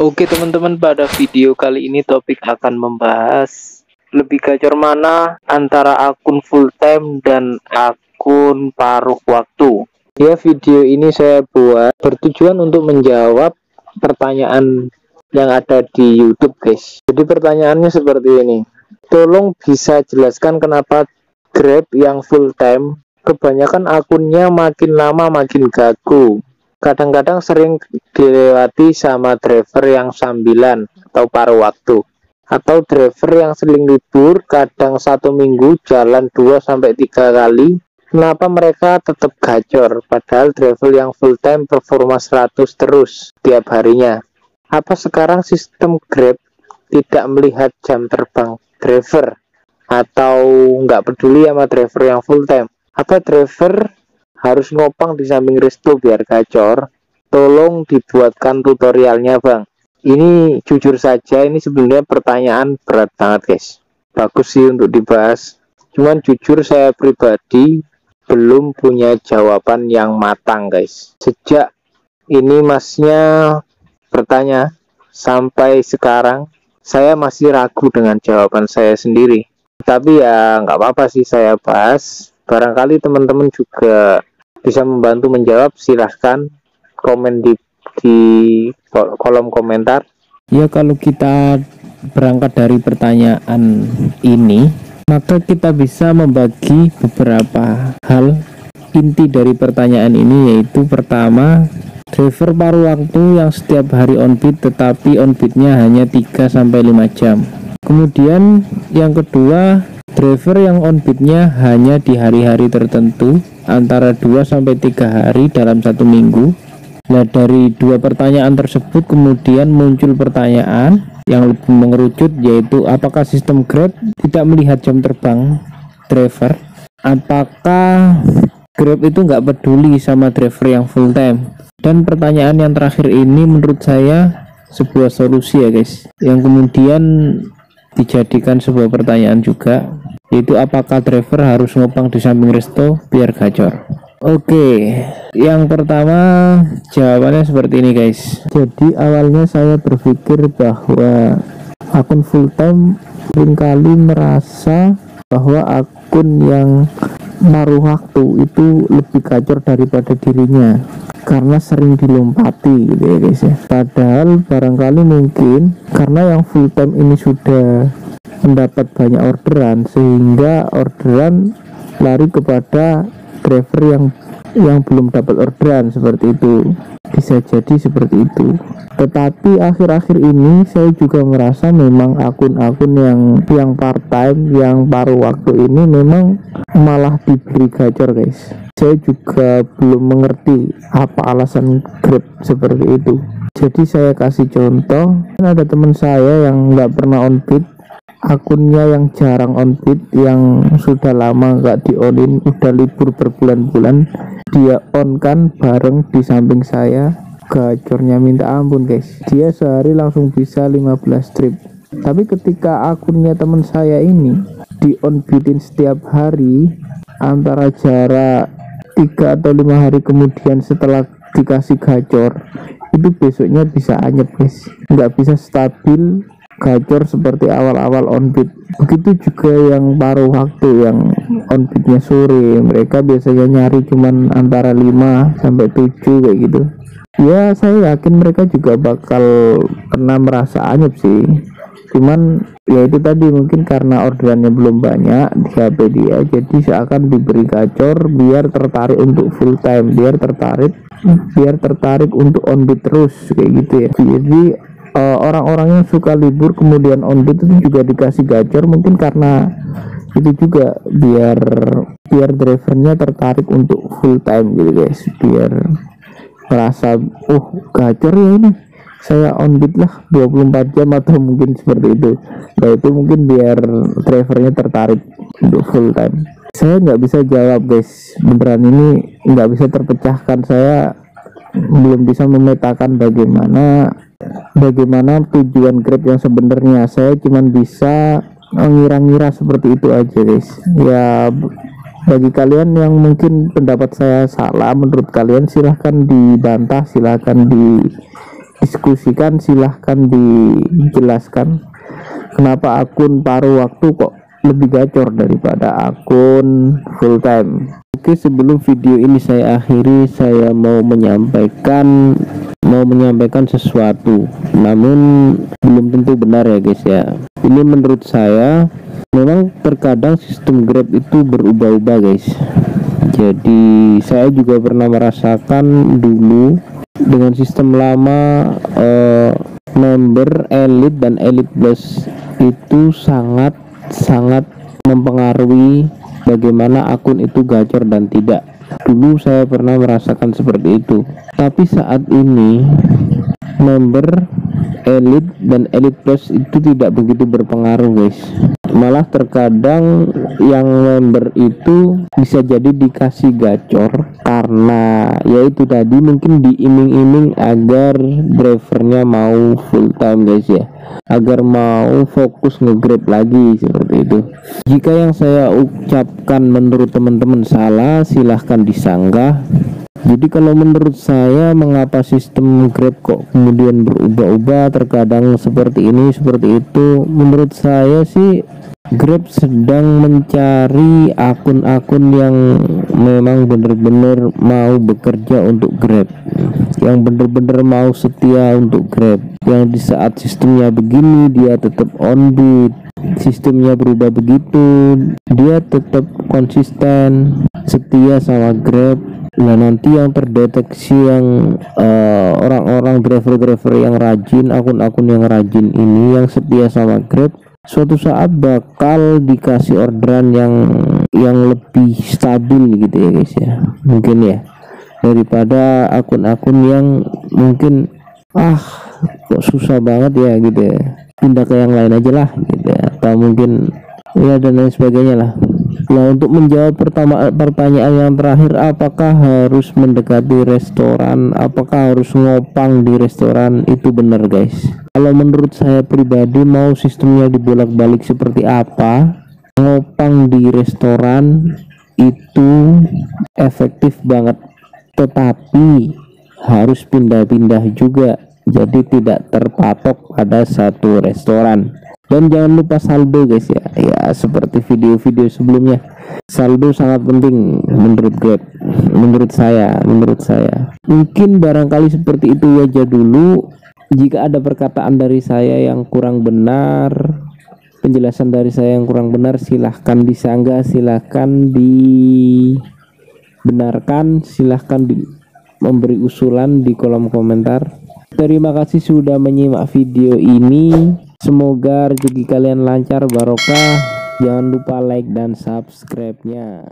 Oke teman-teman, pada video kali ini topik akan membahas lebih gacor mana antara akun full time dan akun paruh waktu. Ya, video ini saya buat bertujuan untuk menjawab pertanyaan yang ada di YouTube, guys. Jadi pertanyaannya seperti ini. Tolong bisa jelaskan kenapa Grab yang full time kebanyakan akunnya makin lama makin gagu. Kadang-kadang sering dilewati sama driver yang sambilan atau paruh waktu, atau driver yang sering libur, kadang 1 minggu jalan 2-3 kali. Kenapa mereka tetap gacor padahal driver yang full time performa 100 terus tiap harinya? Apa sekarang sistem Grab tidak melihat jam terbang driver, atau nggak peduli sama driver yang full time? Apa driver harus ngopang di samping resto biar gacor? Tolong dibuatkan tutorialnya, Bang. Ini jujur saja, ini sebenarnya pertanyaan berat banget, guys. Bagus sih untuk dibahas, cuman jujur saya pribadi belum punya jawaban yang matang, guys. Sejak ini masnya bertanya sampai sekarang, saya masih ragu dengan jawaban saya sendiri. Tapi ya nggak apa-apa sih saya bahas. Barangkali teman-teman juga bisa membantu menjawab. Silahkan komen di kolom komentar. Ya, kalau kita berangkat dari pertanyaan ini, maka kita bisa membagi beberapa hal. Inti dari pertanyaan ini yaitu pertama, driver paruh waktu yang setiap hari on beat tetapi on beatnya hanya 3-5 jam. Kemudian yang kedua, driver yang on beatnya hanya di hari-hari tertentu antara 2-3 hari dalam 1 minggu. Nah, dari dua pertanyaan tersebut kemudian muncul pertanyaan yang lebih mengerucut, yaitu apakah sistem Grab tidak melihat jam terbang driver? Apakah Grab itu nggak peduli sama driver yang full time? Dan pertanyaan yang terakhir ini menurut saya sebuah solusi ya guys, yang kemudian dijadikan sebuah pertanyaan juga, yaitu apakah driver harus ngopang di samping resto biar gacor? Oke, yang pertama jawabannya seperti ini guys. Jadi awalnya saya berpikir bahwa akun full time seringkali merasa bahwa akun yang paruh waktu itu lebih gacor daripada dirinya karena sering dilompati gitu ya guys ya. Padahal barangkali mungkin karena yang full time ini sudah mendapat banyak orderan, sehingga orderan lari kepada driver yang belum dapat orderan, seperti itu. Bisa jadi seperti itu. Tetapi akhir-akhir ini saya juga merasa memang akun-akun yang part time, yang paruh waktu ini memang malah diberi gacor guys. Saya juga belum mengerti apa alasan Grab seperti itu. Jadi saya kasih contoh, ada teman saya yang nggak pernah on beat, akunnya yang jarang on beat, yang sudah lama nggak di onin, udah libur berbulan-bulan, dia on kan bareng di samping saya, gacornya minta ampun guys. Dia sehari langsung bisa 15 trip. Tapi ketika akunnya teman saya ini di on beatin setiap hari, antara jarak 3-5 hari kemudian setelah dikasih gacor, itu besoknya bisa anyep guys, nggak bisa stabil gacor seperti awal-awal on beat. Begitu juga yang paruh waktu yang on beatnya sore, mereka biasanya nyari cuman antara 5-7 kayak gitu. Ya saya yakin mereka juga bakal pernah merasa anyep sih, cuman ya itu tadi, mungkin karena orderannya belum banyak di HP dia, jadi seakan diberi gacor biar tertarik untuk full time, biar tertarik untuk on beat terus kayak gitu ya. Jadi orang-orang yang suka libur kemudian on beat itu juga dikasih gacor, mungkin karena itu juga biar drivernya tertarik untuk full time gitu guys, biar merasa gacor ya ini, saya on beat lah 24 jam atau mungkin seperti itu. Nah itu mungkin biar drivernya tertarik untuk full time. Saya nggak bisa jawab guys, beneran ini nggak bisa terpecahkan. Saya belum bisa memetakan bagaimana tujuan Grab yang sebenarnya. Saya cuma bisa mengira-ngira seperti itu aja guys. Ya bagi kalian yang mungkin pendapat saya salah, menurut kalian silahkan dibantah, silahkan diskusikan, silahkan dijelaskan kenapa akun paruh waktu kok lebih gacor daripada akun full time. Oke, sebelum video ini saya akhiri, saya mau menyampaikan sesuatu, namun belum tentu benar ya guys ya. Ini menurut saya, memang terkadang sistem Grab itu berubah-ubah guys. Jadi saya juga pernah merasakan dulu dengan sistem lama, member Elite dan Elite Plus itu sangat mempengaruhi bagaimana akun itu gacor dan tidak. Dulu saya pernah merasakan seperti itu, tapi saat ini member Elite dan Elite Plus itu tidak begitu berpengaruh guys. Malah terkadang yang member itu bisa jadi dikasih gacor karena yaitu tadi mungkin diiming-iming agar drivernya mau full time guys ya, agar mau fokus nge-Grab lagi seperti itu. Jika yang saya ucapkan menurut teman-teman salah, silahkan disanggah. Jadi kalau menurut saya, mengapa sistem Grab kok kemudian berubah-ubah, terkadang seperti ini seperti itu, menurut saya sih Grab sedang mencari akun-akun yang memang benar-benar mau bekerja untuk Grab, yang benar-benar mau setia untuk Grab, yang di saat sistemnya begini dia tetap on beat, sistemnya berubah begitu dia tetap konsisten setia sama Grab. Nah, nanti yang terdeteksi yang orang-orang driver-driver yang rajin, akun-akun yang rajin ini yang setia sama Grab, suatu saat bakal dikasih orderan yang lebih stabil gitu ya guys ya, mungkin ya, daripada akun-akun yang mungkin kok susah banget ya gitu ya, pindah ke yang lain aja lah gitu ya, atau mungkin ya dan lain sebagainya lah. Nah, untuk menjawab pertanyaan yang terakhir, apakah harus mendekati restoran, apakah harus ngopang di restoran, itu benar guys. Kalau menurut saya pribadi, mau sistemnya dibolak-balik seperti apa, ngopang di restoran itu efektif banget, tetapi harus pindah-pindah juga, jadi tidak terpatok pada satu restoran. Dan jangan lupa saldo guys ya, seperti video-video sebelumnya, saldo sangat penting menurut Grab, menurut saya. Mungkin barangkali seperti itu aja dulu. Jika ada perkataan dari saya yang kurang benar, penjelasan dari saya yang kurang benar, silahkan disanggah, silahkan dibenarkan, silahkan memberi usulan di kolom komentar. Terima kasih sudah menyimak video ini. Semoga rezeki kalian lancar, barokah. Jangan lupa like dan subscribe-nya.